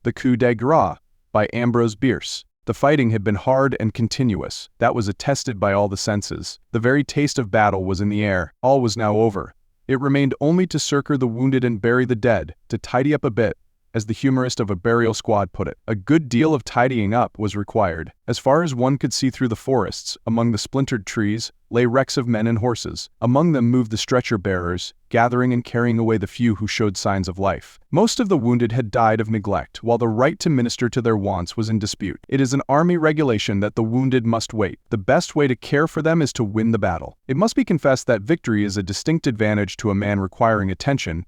The Coup de Grace by Ambrose Bierce. The fighting had been hard and continuous. That was attested by all the senses. The very taste of battle was in the air. All was now over. It remained only to succor the wounded and bury the dead, to tidy up a bit, as the humorist of a burial squad put it. A good deal of tidying up was required. As far as one could see through the forests, among the splintered trees, lay wrecks of men and horses. Among them moved the stretcher-bearers, gathering and carrying away the few who showed signs of life. Most of the wounded had died of neglect, while the right to minister to their wants was in dispute. It is an army regulation that the wounded must wait. The best way to care for them is to win the battle. It must be confessed that victory is a distinct advantage to a man requiring attention,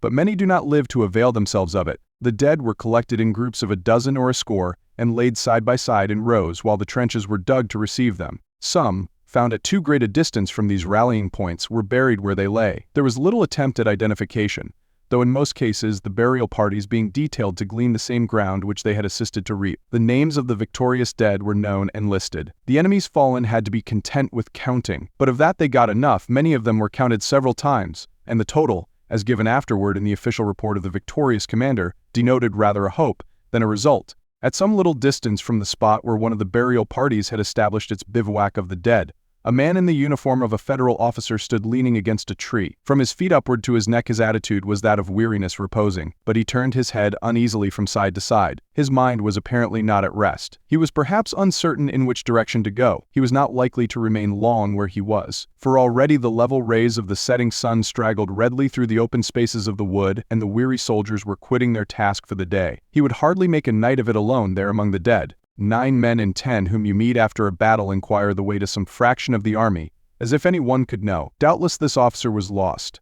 but many do not live to avail themselves of it. The dead were collected in groups of a dozen or a score and laid side by side in rows while the trenches were dug to receive them. Some, found at too great a distance from these rallying points, were buried where they lay. There was little attempt at identification, though in most cases the burial parties being detailed to glean the same ground which they had assisted to reap. The names of the victorious dead were known and listed. The enemy's fallen had to be content with counting, but of that they got enough. Many of them were counted several times, and the total, as given afterward in the official report of the victorious commander, denoted rather a hope than a result. At some little distance from the spot where one of the burial parties had established its bivouac of the dead, a man in the uniform of a federal officer stood leaning against a tree. From his feet upward to his neck his attitude was that of weariness reposing, but he turned his head uneasily from side to side. His mind was apparently not at rest. He was perhaps uncertain in which direction to go. He was not likely to remain long where he was, for already the level rays of the setting sun straggled redly through the open spaces of the wood, and the weary soldiers were quitting their task for the day. He would hardly make a night of it alone there among the dead. 9 men in 10 whom you meet after a battle inquire the way to some fraction of the army, as if any one could know. Doubtless this officer was lost.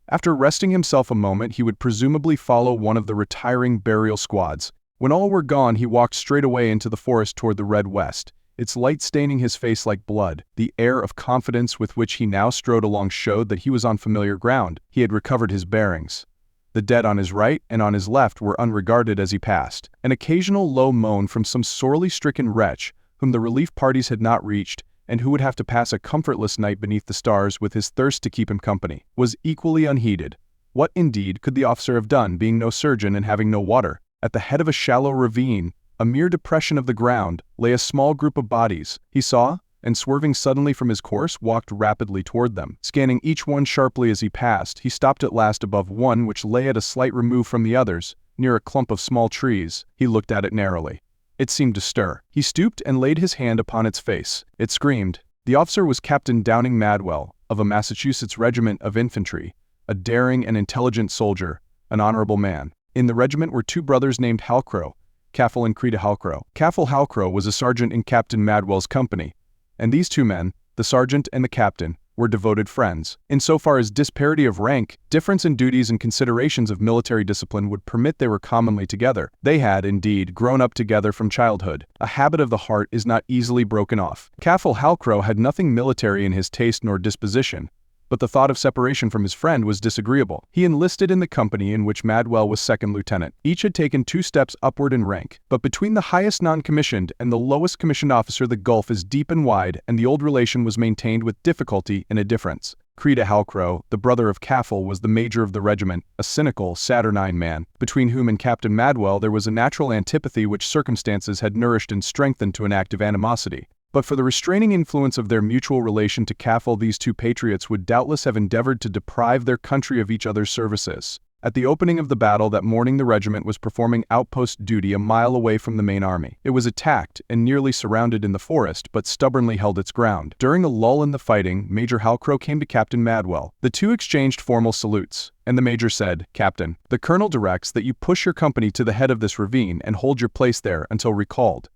After resting himself a moment, he would presumably follow one of the retiring burial squads. When all were gone, he walked straight away into the forest toward the red west, its light staining his face like blood. The air of confidence with which he now strode along showed that he was on familiar ground. He had recovered his bearings. The dead on his right and on his left were unregarded as he passed. An occasional low moan from some sorely stricken wretch whom the relief parties had not reached, and who would have to pass a comfortless night beneath the stars with his thirst to keep him company, was equally unheeded. What, indeed, could the officer have done, being no surgeon and having no water? At the head of a shallow ravine, a mere depression of the ground, lay a small group of bodies. He saw, and swerving suddenly from his course, walked rapidly toward them. Scanning each one sharply as he passed, he stopped at last above one which lay at a slight remove from the others, near a clump of small trees. He looked at it narrowly. It seemed to stir. He stooped and laid his hand upon its face. It screamed. The officer was Captain Madwell, of a Massachusetts regiment of infantry, a daring and intelligent soldier, an honorable man. In the regiment were 2 brothers named Halcrow, Caffel and Creda Halcrow. Caffel Halcrow was a sergeant in Captain Madwell's company, and these 2 men, the sergeant and the captain, were devoted friends. Insofar as disparity of rank, difference in duties and considerations of military discipline would permit, they were commonly together. They had, indeed, grown up together from childhood. A habit of the heart is not easily broken off. Caffel Halcrow had nothing military in his taste nor disposition, but the thought of separation from his friend was disagreeable. He enlisted in the company in which Madwell was second lieutenant. Each had taken 2 steps upward in rank, but between the highest non-commissioned and the lowest commissioned officer the gulf is deep and wide, and the old relation was maintained with difficulty and indifference. Creda Halcrow, the brother of Caffel, was the major of the regiment, a cynical, saturnine man, between whom and Captain Madwell there was a natural antipathy which circumstances had nourished and strengthened to an active animosity. But for the restraining influence of their mutual relation to Caffel, these 2 patriots would doubtless have endeavored to deprive their country of each other's services. At the opening of the battle that morning, the regiment was performing outpost duty a mile away from the main army. It was attacked and nearly surrounded in the forest, but stubbornly held its ground. During a lull in the fighting, Major Halcrow came to Captain Madwell. The 2 exchanged formal salutes, and the major said, "Captain, the colonel directs that you push your company to the head of this ravine and hold your place there until recalled.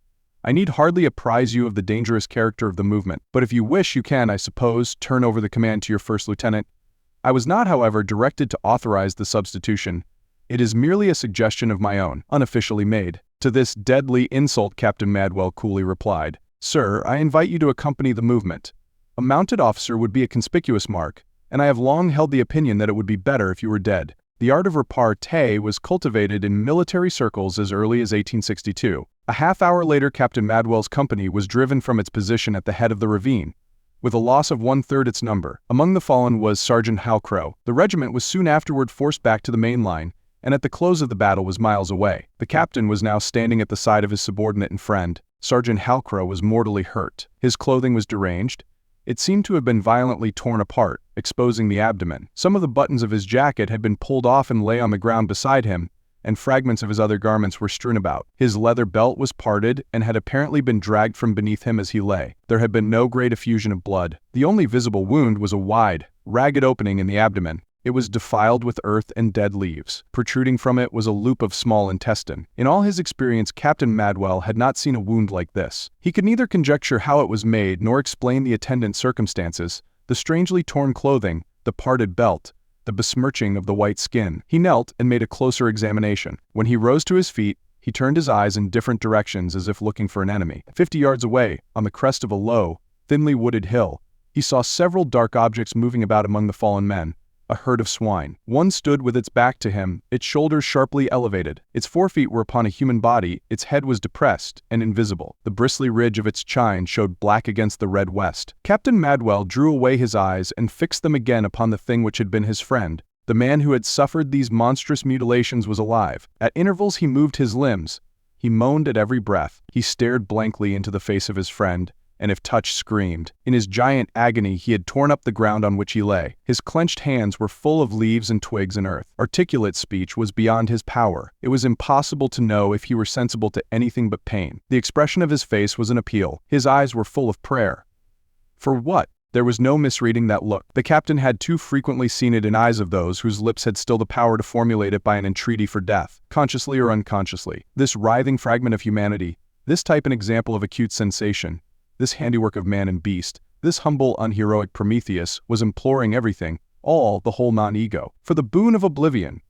I need hardly apprise you of the dangerous character of the movement, but if you wish you can, I suppose, turn over the command to your first lieutenant." I was not, however, directed to authorize the substitution. It is merely a suggestion of my own, unofficially made. To this deadly insult Captain Madwell coolly replied, "Sir, I invite you to accompany the movement. A mounted officer would be a conspicuous mark, and I have long held the opinion that it would be better if you were dead." The art of repartee was cultivated in military circles as early as 1862. A half-hour later, Captain Madwell's company was driven from its position at the head of the ravine, with a loss of 1/3 its number. Among the fallen was Sergeant Halcrow. The regiment was soon afterward forced back to the main line, and at the close of the battle was miles away. The captain was now standing at the side of his subordinate and friend. Sergeant Halcrow was mortally hurt. His clothing was deranged. It seemed to have been violently torn apart, exposing the abdomen. Some of the buttons of his jacket had been pulled off and lay on the ground beside him, and fragments of his other garments were strewn about. His leather belt was parted and had apparently been dragged from beneath him as he lay. There had been no great effusion of blood. The only visible wound was a wide, ragged opening in the abdomen. It was defiled with earth and dead leaves. Protruding from it was a loop of small intestine. In all his experience, Captain Madwell had not seen a wound like this. He could neither conjecture how it was made nor explain the attendant circumstances, the strangely torn clothing, the parted belt, the besmirching of the white skin. He knelt and made a closer examination. When he rose to his feet, he turned his eyes in different directions as if looking for an enemy. 50 yards away, on the crest of a low, thinly wooded hill, he saw several dark objects moving about among the fallen men. A herd of swine. One stood with its back to him, its shoulders sharply elevated. Its forefeet were upon a human body, its head was depressed and invisible. The bristly ridge of its chine showed black against the red west. Captain Madwell drew away his eyes and fixed them again upon the thing which had been his friend. The man who had suffered these monstrous mutilations was alive. At intervals he moved his limbs. He moaned at every breath. He stared blankly into the face of his friend, and if touched, screamed. In his giant agony he had torn up the ground on which he lay. His clenched hands were full of leaves and twigs and earth. Articulate speech was beyond his power. It was impossible to know if he were sensible to anything but pain. The expression of his face was an appeal. His eyes were full of prayer. For what? There was no misreading that look. The captain had too frequently seen it in eyes of those whose lips had still the power to formulate it by an entreaty for death, consciously or unconsciously. This writhing fragment of humanity, this type and example of acute sensation, this handiwork of man and beast, this humble, unheroic Prometheus was imploring everything, all, the whole non-ego, for the boon of oblivion.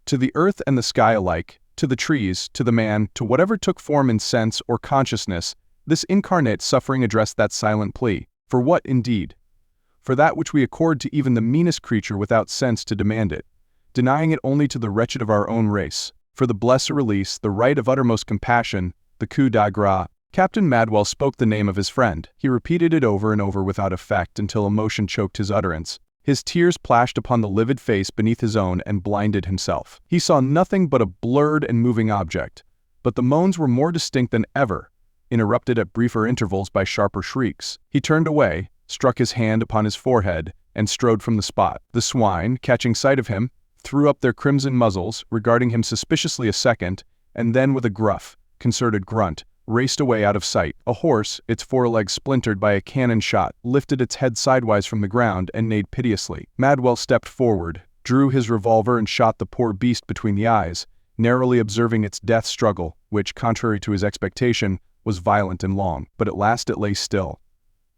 To the earth and the sky alike, to the trees, to the man, to whatever took form in sense or consciousness, this incarnate suffering addressed that silent plea. For what, indeed? For that which we accord to even the meanest creature without sense to demand it, denying it only to the wretched of our own race. For the blessed release, the right of uttermost compassion, the coup de grace. Captain Madwell spoke the name of his friend. He repeated it over and over without effect until emotion choked his utterance. His tears plashed upon the livid face beneath his own and blinded himself. He saw nothing but a blurred and moving object, but the moans were more distinct than ever, interrupted at briefer intervals by sharper shrieks. He turned away, struck his hand upon his forehead, and strode from the spot. The swine, catching sight of him, threw up their crimson muzzles, regarding him suspiciously a second, and then with a gruff, concerted grunt, raced away out of sight. A horse, its forelegs splintered by a cannon shot, lifted its head sidewise from the ground and neighed piteously. Madwell stepped forward, drew his revolver and shot the poor beast between the eyes, narrowly observing its death struggle, which, contrary to his expectation, was violent and long. But at last it lay still.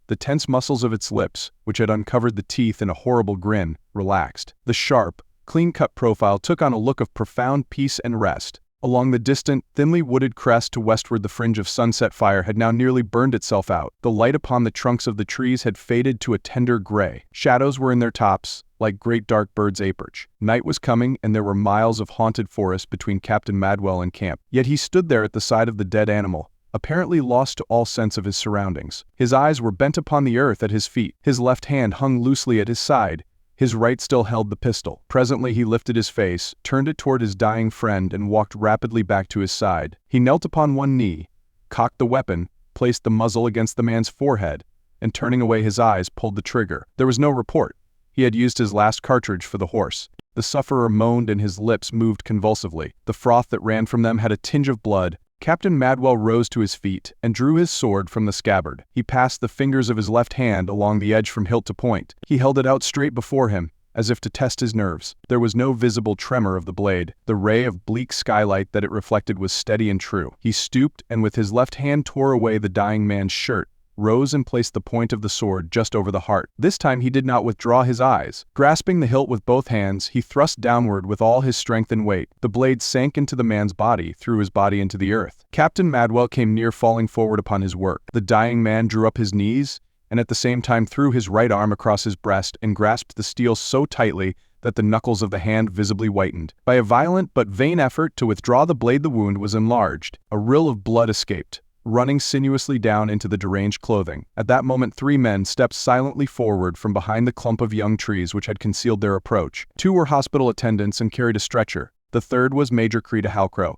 The tense muscles of its lips, which had uncovered the teeth in a horrible grin, relaxed. The sharp, clean-cut profile took on a look of profound peace and rest. Along the distant, thinly wooded crest to westward the fringe of sunset fire had now nearly burned itself out. The light upon the trunks of the trees had faded to a tender gray. Shadows were in their tops, like great dark birds' approach. Night was coming, and there were miles of haunted forest between Captain Madwell and camp. Yet he stood there at the side of the dead animal, apparently lost to all sense of his surroundings. His eyes were bent upon the earth at his feet. His left hand hung loosely at his side. His right still held the pistol. Presently he lifted his face, turned it toward his dying friend and walked rapidly back to his side. He knelt upon one knee, cocked the weapon, placed the muzzle against the man's forehead, and turning away his eyes pulled the trigger. There was no report. He had used his last cartridge for the horse. The sufferer moaned and his lips moved convulsively. The froth that ran from them had a tinge of blood. Captain Madwell rose to his feet and drew his sword from the scabbard. He passed the fingers of his left hand along the edge from hilt to point. He held it out straight before him, as if to test his nerves. There was no visible tremor of the blade. The ray of bleak skylight that it reflected was steady and true. He stooped and with his left hand tore away the dying man's shirt, rose and placed the point of the sword just over the heart. This time he did not withdraw his eyes. Grasping the hilt with both hands, he thrust downward with all his strength and weight. The blade sank into the man's body, threw his body into the earth. Captain Madwell came near falling forward upon his work. The dying man drew up his knees, and at the same time threw his right arm across his breast and grasped the steel so tightly that the knuckles of the hand visibly whitened. By a violent but vain effort to withdraw the blade, the wound was enlarged. A rill of blood escaped, running sinuously down into the deranged clothing. At that moment 3 men stepped silently forward from behind the clump of young trees which had concealed their approach. 2 were hospital attendants and carried a stretcher. The third was Major Creta Halcrow,